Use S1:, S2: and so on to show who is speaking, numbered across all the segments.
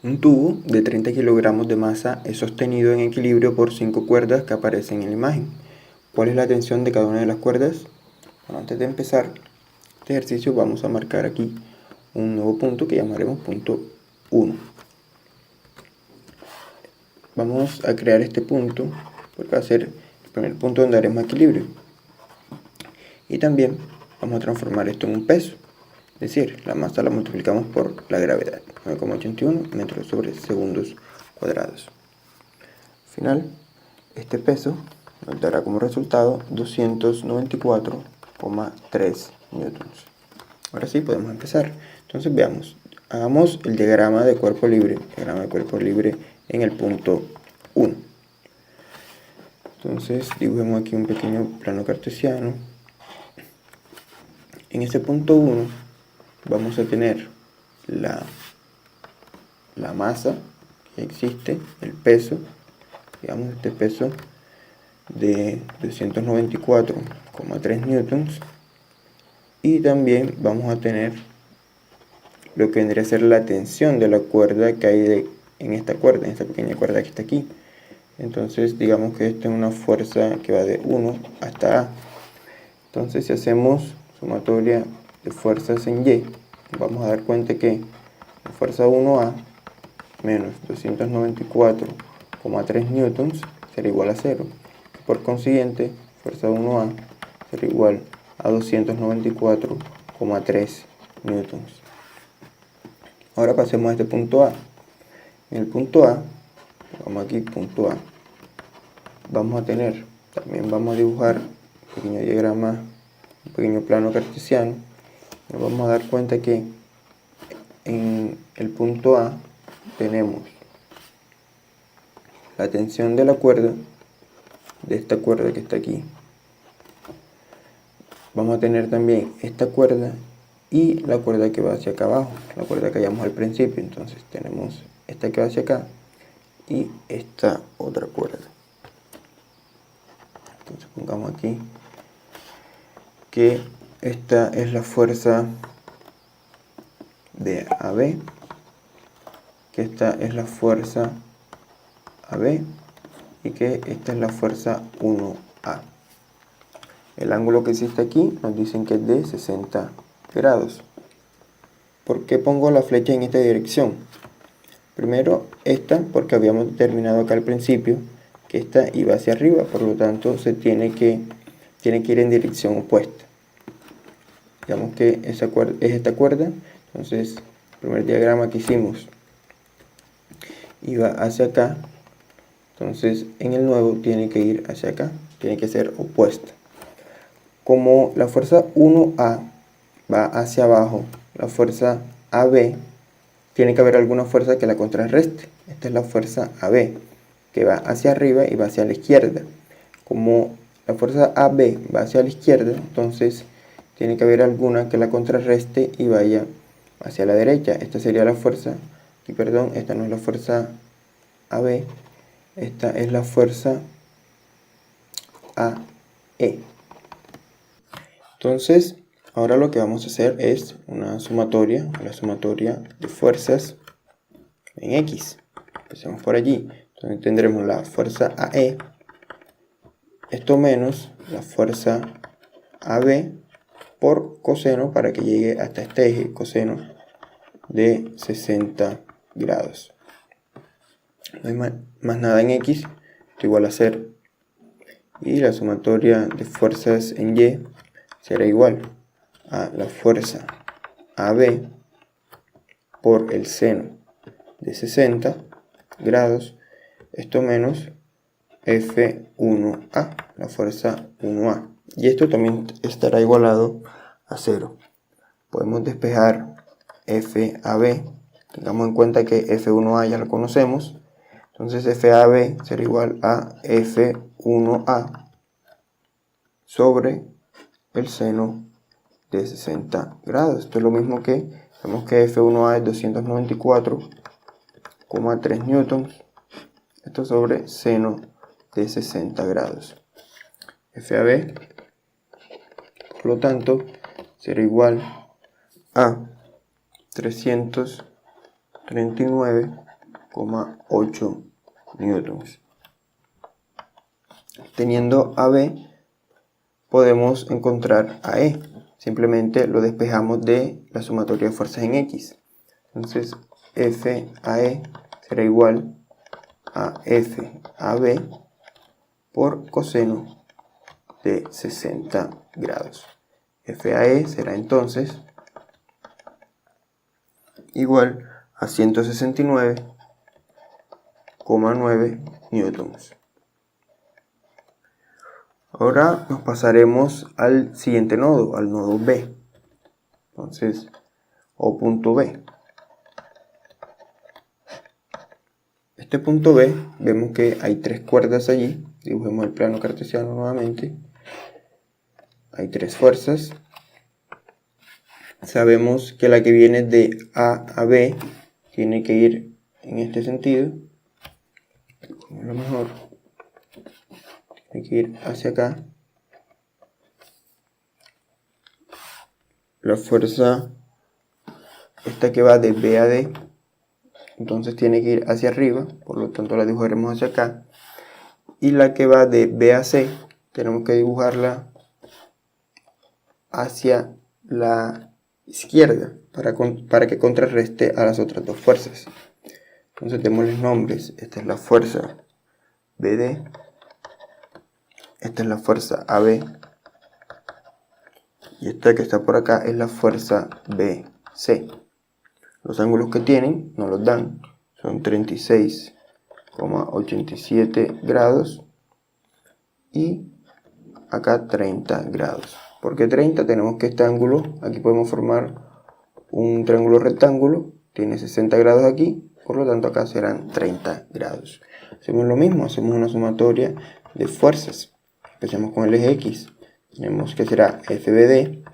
S1: Un tubo de 30 kilogramos de masa es sostenido en equilibrio por 5 cuerdas que aparecen en la imagen. ¿Cuál es la tensión de cada una de las cuerdas? Bueno, antes de empezar este ejercicio vamos a marcar aquí un nuevo punto que llamaremos punto 1. Vamos a crear este punto porque va a ser el primer punto donde haremos equilibrio. Y también vamos a transformar esto en un peso. Es decir, la masa la multiplicamos por la gravedad, 9,81 metros sobre segundos cuadrados. Al final, este peso nos dará como resultado 294,3 newtons. Ahora sí, podemos empezar. Entonces veamos, hagamos el diagrama de cuerpo libre, en el punto 1. Entonces dibujemos aquí un pequeño plano cartesiano. En este punto 1 vamos a tener la masa que existe, el peso, digamos este peso de 294,3 newtons, y también vamos a tener lo que vendría a ser la tensión de la cuerda que hay en esta pequeña cuerda que está aquí. Entonces digamos que esta es una fuerza que va de 1 hasta A. Entonces si hacemos sumatoria de fuerzas en Y, vamos a dar cuenta que la fuerza 1A menos 294,3 newtons será igual a 0. Por consiguiente, fuerza 1A será igual a 294,3 newtons. Ahora pasemos a este punto A. En el punto A, vamos aquí, punto A, también vamos a dibujar un pequeño diagrama, un pequeño plano cartesiano. Nos vamos a dar cuenta que en el punto A tenemos la tensión de la cuerda, de esta cuerda que está aquí. Vamos a tener también esta cuerda y la cuerda que va hacia acá abajo, la cuerda que hallamos al principio. Entonces tenemos esta que va hacia acá y esta otra cuerda. Entonces pongamos aquí que esta es la fuerza de AB, que esta es la fuerza AB y que esta es la fuerza 1A. El ángulo que existe aquí nos dicen que es de 60 grados. ¿Por qué pongo la flecha en esta dirección? Primero esta porque habíamos determinado acá al principio que esta iba hacia arriba, por lo tanto se tiene que ir en dirección opuesta. Digamos que esa cuerda es esta cuerda, entonces el primer diagrama que hicimos iba hacia acá, entonces en el nuevo tiene que ir hacia acá, tiene que ser opuesta. Como la fuerza 1A va hacia abajo, la fuerza AB, tiene que haber alguna fuerza que la contrarreste. Esta es la fuerza AB, que va hacia arriba y va hacia la izquierda. Como la fuerza AB va hacia la izquierda, entonces tiene que haber alguna que la contrarreste y vaya hacia la derecha. Esta sería la fuerza, y perdón, esta no es la fuerza AB, esta es la fuerza AE. Entonces, ahora lo que vamos a hacer es la sumatoria de fuerzas en X. Empecemos por allí. Entonces tendremos la fuerza AE, esto menos la fuerza AB por coseno para que llegue hasta este eje, coseno de 60 grados. No hay más nada en X, esto igual a 0. Y la sumatoria de fuerzas en Y será igual a la fuerza AB por el seno de 60 grados, esto menos F1A, la fuerza 1A. Y esto también estará igualado a 0. Podemos despejar FAB. Tengamos en cuenta que F1A ya lo conocemos. Entonces FAB será igual a F1A sobre el seno de 60 grados. Esto es lo mismo que, vemos que F1A es 294,3 newtons. Esto sobre seno de 60 grados. FAB, por lo tanto, será igual a 339 36,8 newtons. Teniendo a B, podemos encontrar a E. Simplemente lo despejamos de la sumatoria de fuerzas en X. Entonces, F a E será igual a F a B por coseno de 60 grados. F a E será entonces igual a 169,9 newtons. Ahora nos pasaremos al siguiente nodo, al nodo B. Entonces, o punto B. Este punto B, vemos que hay tres cuerdas allí. Dibujemos el plano cartesiano nuevamente. Hay tres fuerzas. Sabemos que la que viene de A a B tiene que ir en este sentido. A lo mejor tiene que ir hacia acá. La fuerza, esta que va de B a D, entonces tiene que ir hacia arriba, por lo tanto la dibujaremos hacia acá. Y la que va de B a C, tenemos que dibujarla hacia la izquierda para que contrarreste a las otras dos fuerzas. Entonces démosles nombres. Esta es la fuerza BD, esta es la fuerza AB y esta que está por acá es la fuerza BC. Los ángulos que tienen nos los dan, son 36,87 grados y acá 30 grados. ¿Por qué 30? Tenemos que este ángulo, aquí podemos formar un triángulo rectángulo, tiene 60 grados aquí, por lo tanto acá serán 30 grados. Hacemos lo mismo, hacemos una sumatoria de fuerzas. Empecemos con el eje X. Tenemos que será FBD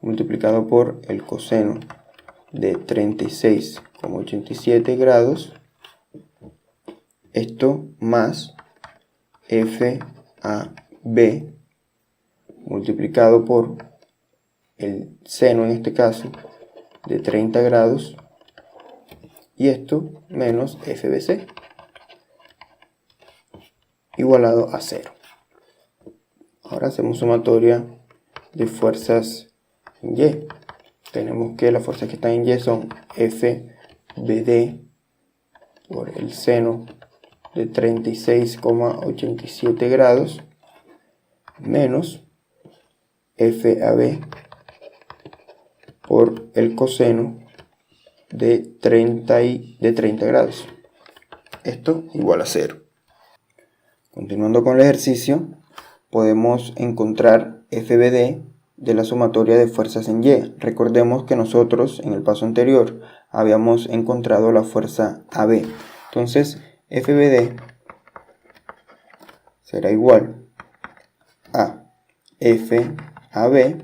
S1: multiplicado por el coseno de 36,87 grados. Esto más FAB multiplicado por el seno, en este caso, de 30 grados. Y esto menos FBC igualado a 0. Ahora hacemos sumatoria de fuerzas en Y. Tenemos que las fuerzas que están en Y son FBD por el seno de 36,87 grados menos FAB por el coseno de 30 grados. Esto igual a 0. Continuando con el ejercicio, podemos encontrar FBD de la sumatoria de fuerzas en Y. Recordemos que nosotros en el paso anterior habíamos encontrado la fuerza AB. Entonces, FBD será igual a FAB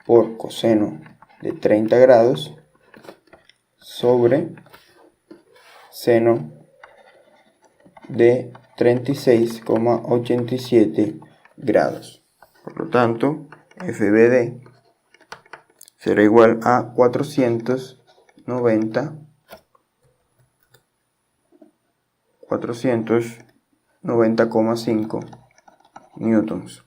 S1: por coseno de 30 grados sobre seno de 36,87 grados. Por lo tanto, FBD será igual a 490,5 newtons.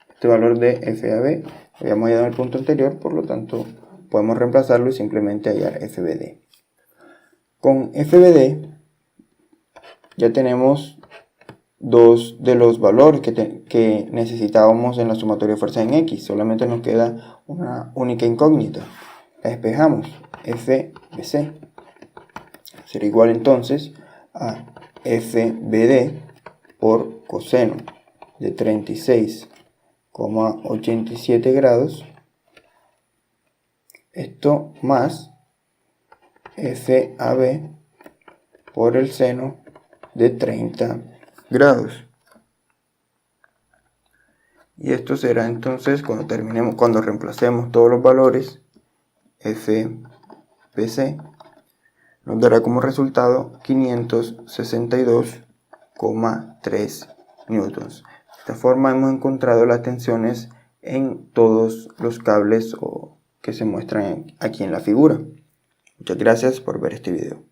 S1: Este valor de FAB lo habíamos hallado en el punto anterior, por lo tanto podemos reemplazarlo y simplemente hallar FBD. Con FBD ya tenemos dos de los valores que necesitábamos en la sumatoria de fuerzas en X. Solamente nos queda una única incógnita. La despejamos. FBC será igual entonces a FBD por coseno de 36,87 grados. Esto más FAB por el seno de 30 grados. Y esto será entonces cuando reemplacemos todos los valores, FBC nos dará como resultado 562,3 newtons. De esta forma hemos encontrado las tensiones en todos los cables que se muestran aquí en la figura. Muchas gracias por ver este video.